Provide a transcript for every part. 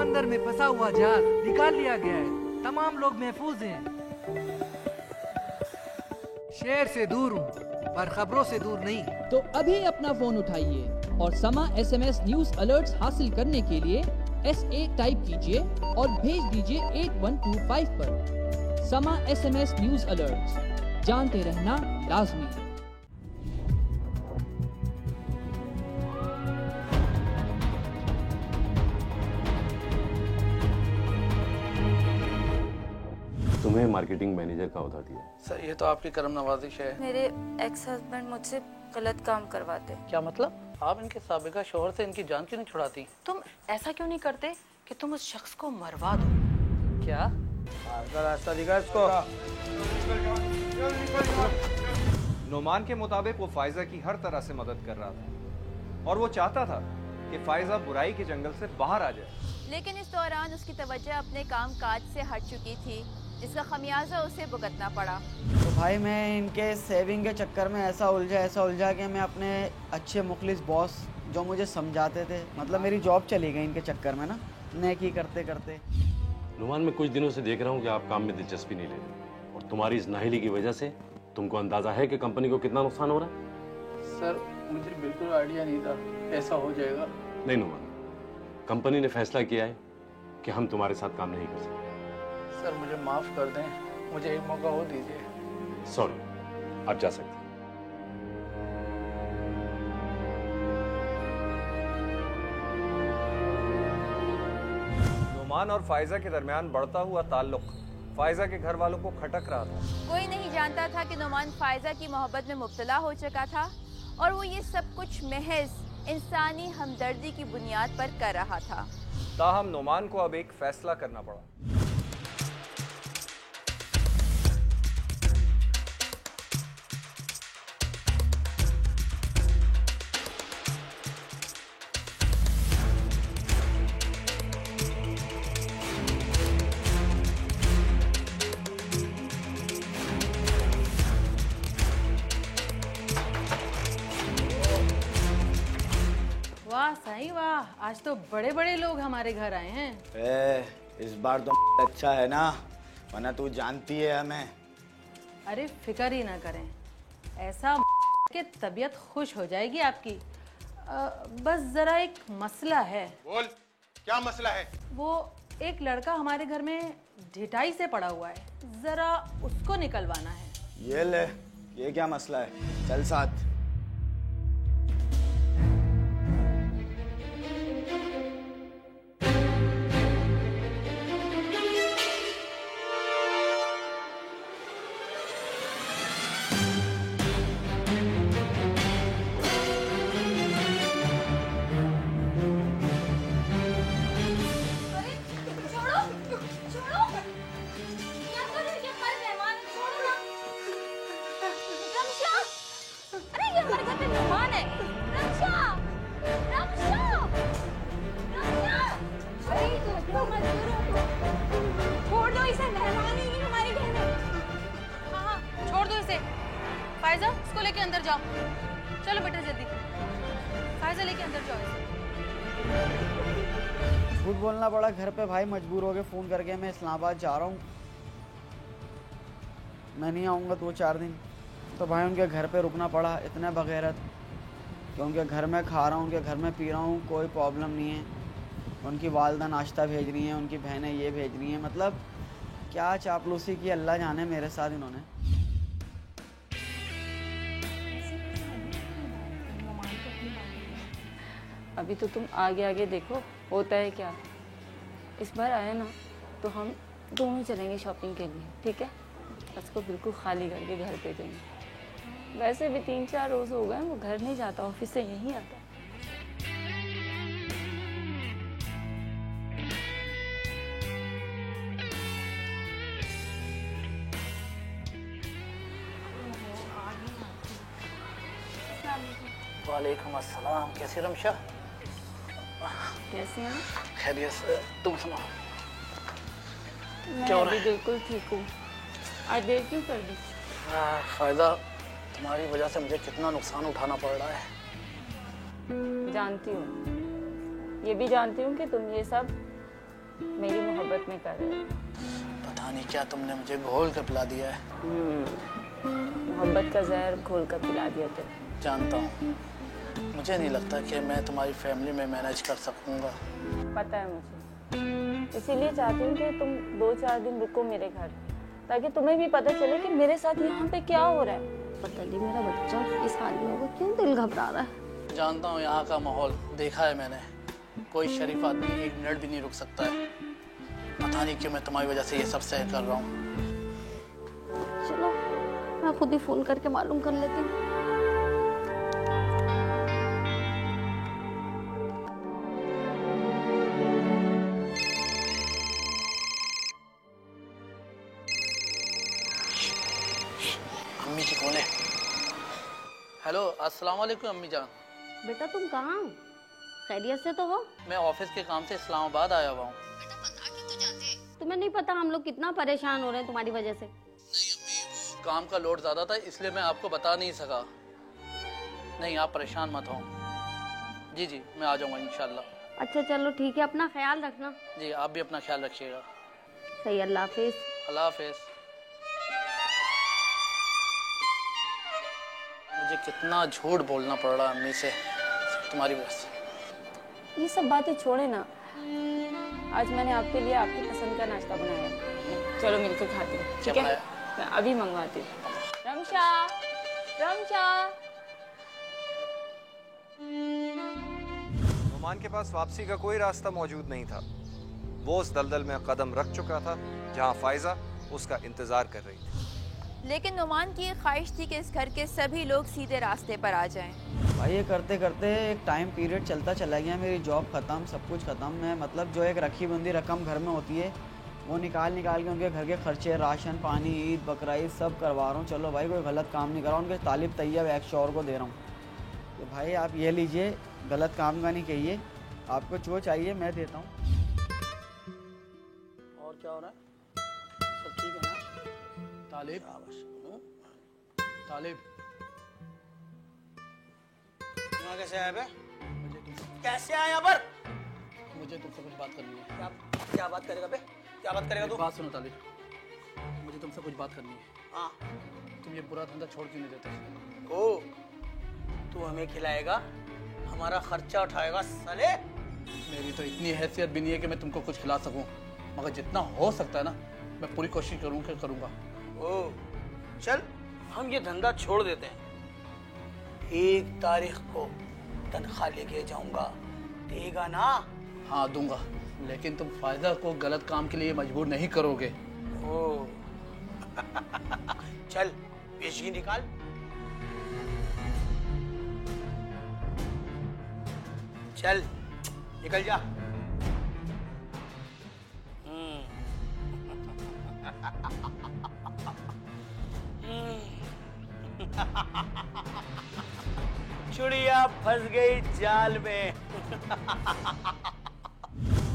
समंदर में फंसा हुआ जहाज निकाल लिया गया है। तमाम लोग महफूज हैं। शहर से दूर हूँ पर खबरों से दूर नहीं। तो अभी अपना फोन उठाइए और समा SMS न्यूज अलर्ट्स हासिल करने के लिए SA टाइप कीजिए और भेज दीजिए 8125 पर। समा SMS न्यूज अलर्ट्स, जानते रहना लाजमी है। तुम्हें मार्केटिंग मैनेजर का ओहदा दिया। सर ये तो आपकी करम नवाजिश है। मेरे एक्स हस्बैंड मुझसे गलत काम करवाते। क्या मतलब? आप इनके साबिका शोहर से इनकी जान क्यों नहीं छुड़ाती? तुम ऐसा क्यों नहीं करते कि तुम उस शख्स को मरवा दो? क्या रास्ता दिखा इसको। नुमान के मुताबिक वो फायजा की हर तरह से मदद कर रहा था और वो चाहता था कि फायजा बुराई के जंगल से बाहर आ जाए। लेकिन इस दौरान उसकी तवज्जो अपने काम काज से हट चुकी थी, जिसका खमियाजा उसे भुगतना पड़ा। तो भाई मैं इनके सेविंग के चक्कर में ऐसा उलझा कि मैं अपने अच्छे मुखलिस बॉस जो मुझे समझाते थे, मतलब मेरी जॉब चली गई इनके चक्कर में ना, नेकी करते करते। नुमान, मैं कुछ दिनों से देख रहा हूँ कि आप काम में दिलचस्पी नहीं ले रहे और तुम्हारी इस नाहिली की वजह से तुमको अंदाजा है कि कंपनी को कितना नुकसान हो रहा है? सर मुझे बिल्कुल आइडिया नहीं था ऐसा हो जाएगा। नहीं नुमान, कंपनी ने फैसला किया है कि हम तुम्हारे साथ काम नहीं कर सकते। सर मुझे माफ कर दें, मुझे एक मौका और दीजिए। सॉरी, आप जा सकते हैं। नुमान और फायजा के दरमियान बढ़ता हुआ ताल्लुक फायजा के घर वालों को खटक रहा था। कोई नहीं जानता था कि नुमान फायजा की मोहब्बत में मुब्तला हो चुका था और वो ये सब कुछ महज इंसानी हमदर्दी की बुनियाद पर कर रहा था। ताहम नुमान को अब एक फैसला करना पड़ा। वाह सही वाह, आज तो बड़े बड़े लोग हमारे घर आए हैं। इस बार तो अच्छा है ना, वरना तू जानती है हमें। अरे फिक्र ही ना करें, ऐसा कि तबीयत खुश हो जाएगी आपकी। बस जरा एक मसला है। बोल, क्या मसला है? वो एक लड़का हमारे घर में ढिठाई से पड़ा हुआ है, जरा उसको निकलवाना है। ये ले, ये क्या मसला है, चल साथ। फायजा, इसको लेके अंदर जाओ। चलो बेटा जल्दी, फायजा लेके अंदर जाओ इसे। झूठ बोलना पड़ा घर पे भाई, मजबूर हो गए फ़ोन करके। मैं इस्लामाबाद जा रहा हूँ, मैं नहीं आऊँगा 2-4 दिन। तो भाई उनके घर पे रुकना पड़ा, इतने बगैरत कि उनके घर में खा रहा हूँ, उनके घर में पी रहा हूँ, कोई प्रॉब्लम नहीं है। उनकी वालदा नाश्ता भेज रही हैं, उनकी बहनें ये भेज रही हैं, मतलब क्या चापलूसी की अल्लाह जाने मेरे साथ इन्होंने। अभी तो तुम आगे आगे देखो होता है क्या। इस बार आए ना तो हम दोनों चलेंगे शॉपिंग के लिए, ठीक है? उसको बिल्कुल खाली करके घर पे जाएंगे। वैसे भी 3-4 रोज हो गए वो घर नहीं जाता, ऑफिस से यहीं आता। वालेकुम अस्सलाम, कैसे रमशा? कैसे हैं? खैरियत से, तुम सुनाओ? मैं अभी बिल्कुल ठीक हूँ। आज देर क्यों कर दी? फायदा, तुम्हारी वजह से मुझे कितना नुकसान उठाना पड़ रहा है। जानती हूँ, ये भी जानती हूँ कि तुम ये सब मेरी मोहब्बत में कर रहे हो। पता नहीं क्या तुमने मुझे घोल कर पिला दिया है। मोहब्बत का जहर घोल कर पिला दिया तुम। जानता हूँ, मुझे नहीं लगता कि मैं तुम्हारी फैमिली में मैनेज कर सकूँगा। पता है मुझे, इसीलिए चाहती हूँ कि तुम 2-4 दिन रुको मेरे घर, ताकि तुम्हें भी पता चले कि मेरे साथ यहाँ पे क्या हो रहा है। पता नहीं मेरा बच्चा इस हाल में होगा, क्यों दिल घबरा रहा है। जानता हूँ यहाँ का माहौल, देखा है मैंने। कोई शरीफ आदमी 1 मिनट भी नहीं रुक सकता है। पता नहीं क्यों मैं तुम्हारी वजह से ये सब सह कर रहा हूँ। चलो मैं खुद ही फोन करके मालूम कर लेती हूँ। अम्मी की कॉल है। हेलो, अस्सलाम वालेकुम अम्मी जान। बेटा तुम कहाँ हो? खैरियत से तो हो? मैं ऑफिस के काम से इस्लामाबाद आया हुआ हूँ। तुम्हें नहीं पता हम लोग कितना परेशान हो रहे हैं तुम्हारी वजह से। काम का लोड ज्यादा था, इसलिए मैं आपको बता नहीं सका। नहीं, आप परेशान मत हो। जी जी, मैं आ जाऊँगा इंशाल्लाह। अच्छा चलो ठीक है, अपना ख्याल रखना। जी, आप भी अपना ख्याल रखिएगा। सही, अल्लाह हाफिज। अल्लाह हाफिज। मुझे कितना झूठ बोलना पड़ रहा है अम्मी से तुम्हारी वजह से। ये सब बातें छोड़े ना, आज मैंने आपके लिए आपकी पसंद का नाश्ता बनाया। चलो मिलकर खाते हैं, ठीक है? मैं अभी मंगवाती हूँ। रमशा, रमशा। नुमान के पास वापसी का कोई रास्ता मौजूद नहीं था। वो उस दलदल में कदम रख चुका था जहां फाइजा उसका इंतजार कर रही थी। लेकिन नुमान की एक ख्वाहिश थी कि इस घर के सभी लोग सीधे रास्ते पर आ जाएं। भाई ये करते करते एक टाइम पीरियड चलता चला गया। मेरी जॉब ख़त्म, सब कुछ ख़त्म। मैं मतलब जो एक रखी बंदी रकम घर में होती है वो निकाल के उनके घर के खर्चे, राशन पानी, ईद बकरा ईद सब करवा रहा हूँ। चलो भाई कोई गलत काम नहीं कर रहा हूँ, उनके तालिब तैयब एक शौर को दे रहा हूँ। तो भाई आप ये लीजिए, गलत काम का नहीं कहिए। आपको जो चाहिए मैं देता हूँ। और क्या हो रहा है? सब ठीक है ना? तालिब, तालिब यहाँ कैसे आया बे? कैसे आया यहाँ पर? मुझे तुमसे कुछ बात करनी है। क्या बात करेगा बे? क्या बात करेगा तू? बात सुनो तालिब, मुझे तुमसे कुछ बात करनी है। हाँ। तुम ये बुरा धंधा छोड़ क्यों नहीं देते? ओ, तू हमें खिलाएगा, हमारा खर्चा उठाएगा साले? मेरी तो इतनी हैसियत भी नहीं है कि मैं तुमको कुछ खिला सकूं, मगर जितना हो सकता है ना मैं पूरी कोशिश करूंगा। ओ, चल हम ये धंधा छोड़ देते हैं। 1 तारीख को तनख्वाह लेके जाऊंगा, देगा ना? हाँ दूंगा, लेकिन तुम फायदा को गलत काम के लिए मजबूर नहीं करोगे। ओ चल पेशगी निकाल। चल निकल जा। चिड़िया फंस गई जाल में।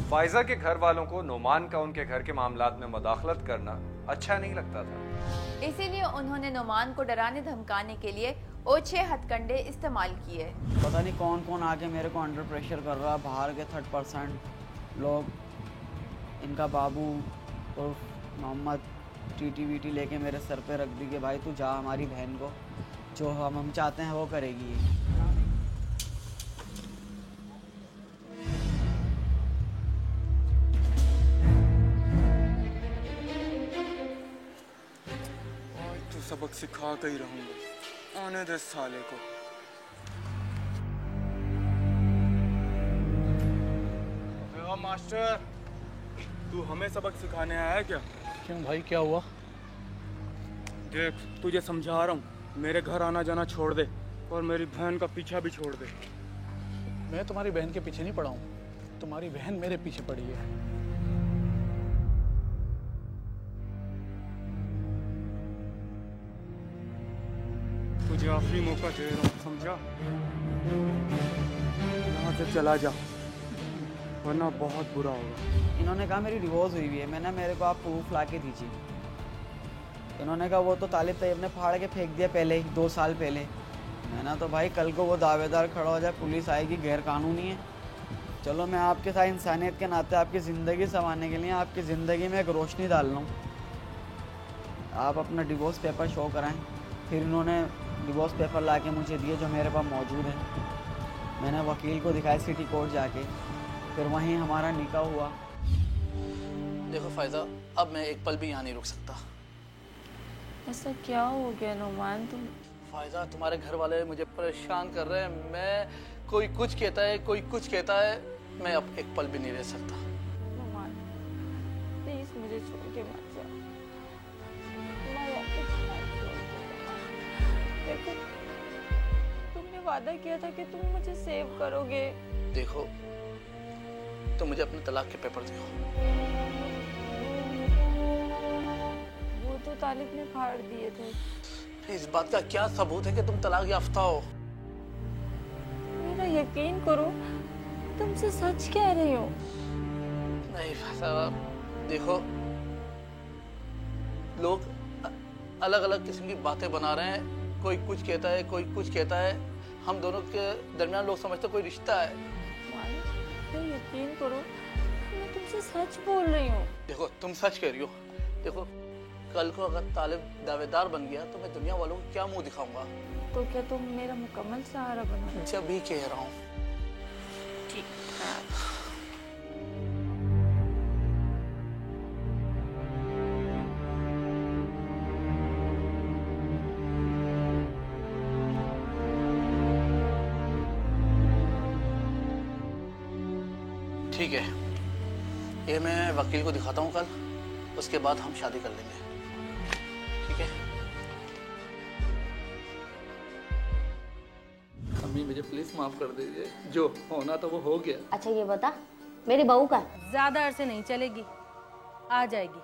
फाइजा के घर वालों को नुमान का उनके घर के मामलात में मुदाखलत करना अच्छा नहीं लगता था। इसीलिए उन्होंने नुमान को डराने धमकाने के लिए ओछे हथकंडे इस्तेमाल किए। पता नहीं कौन कौन आके मेरे को अंडर प्रेशर कर रहा। बाहर के 3rd लोग, इनका बाबू और मोहम्मद टीटी लेके मेरे सर पे रख दी कि भाई तू जा, हमारी बहन को जो हम चाहते हैं वो करेगी। आज तो सबक सिखा कर ही रहूंगा, आने दे साले को। मास्टर, तू हमें सबक सिखाने आया है क्या? क्यों भाई, क्या हुआ? देख, तुझे समझा रहा हूँ, मेरे घर आना जाना छोड़ दे और मेरी बहन का पीछा भी छोड़ दे। मैं तुम्हारी बहन के पीछे नहीं पड़ा हूँ, तुम्हारी बहन मेरे पीछे पड़ी है। तुझे आखिरी मौका दे रहा हूँ, समझा? यहाँ से चला जा, वरना बहुत बुरा होगा। इन्होंने कहा मेरी डिवोर्स हुई है। मैंने मेरे को आप प्रूफ ला के दीजिए। इन्होंने कहा वो तो तालिब तैयब ने फाड़ के फेंक दिया पहले ही, 2 साल पहले। मैंने तो भाई कल को वो दावेदार खड़ा हो जाए, पुलिस आएगी, गैर कानूनी है। चलो मैं आपके साथ इंसानियत के नाते आपकी ज़िंदगी संवारने के लिए आपकी ज़िंदगी में एक रोशनी डाल रहा हूँ। आप अपना डिवोर्स पेपर शो कराएं। फिर इन्होंने डिवोर्स पेपर ला के मुझे दिए जो मेरे पास मौजूद है। मैंने वकील को दिखाया सिटी कोर्ट जाके, फिर वहीं हमारा निकाह हुआ। देखो फायजा, अब मैं एक पल भी यहाँ नहीं रुक सकता। ऐसा क्या हो गया नुमान? तुम फायजा, तुम्हारे घर वाले मुझे परेशान कर रहे हैं। मैं कोई कुछ कहता है, कोई कुछ कहता है, मैं अब एक पल भी नहीं रह सकता। नुमान प्लीज मुझे छोड़ के मत जाओ। देखो तुमने वादा किया था कि तुम मुझे सेव करोगे। देखो तुम मुझे अपने तलाक के पेपर दो। वो तो तालिब ने फाड़ दिए थे। इस बात का क्या सबूत है कि तुम तलाक याफ्ता हो? मेरा यकीन करो, तुमसे सच कह रही हूँ। नहीं फैसला, देखो लोग अलग अलग किस्म की बातें बना रहे हैं। कोई कुछ कहता है, कोई कुछ कहता है। हम दोनों के दरमियान लोग समझते कोई रिश्ता है। यकीन करो, मैं तुमसे सच बोल रही हूँ। देखो तुम सच कह रही हो। देखो कल को अगर तालिब दावेदार बन गया तो मैं दुनिया वालों को क्या मुंह दिखाऊंगा? तो क्या तुम मेरा मुकम्मल सहारा बनोगे? जब भी कह रहा हूँ। ठीक है। ठीक है, ये मैं वकील को दिखाता हूँ कल, उसके बाद हम शादी कर लेंगे। ठीक है? अम्मी मुझे प्लीज माफ कर दीजिए, जो होना था वो हो गया। अच्छा ये बता, मेरी बहू का ज्यादा अरसे नहीं चलेगी, आ जाएगी।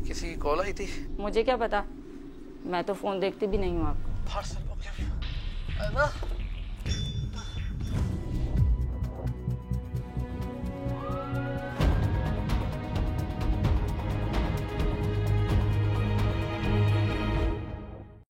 किसी की कॉल आई थी? मुझे क्या पता, मैं तो फोन देखती भी नहीं हूँ आपको। फाड़ सर, ओके।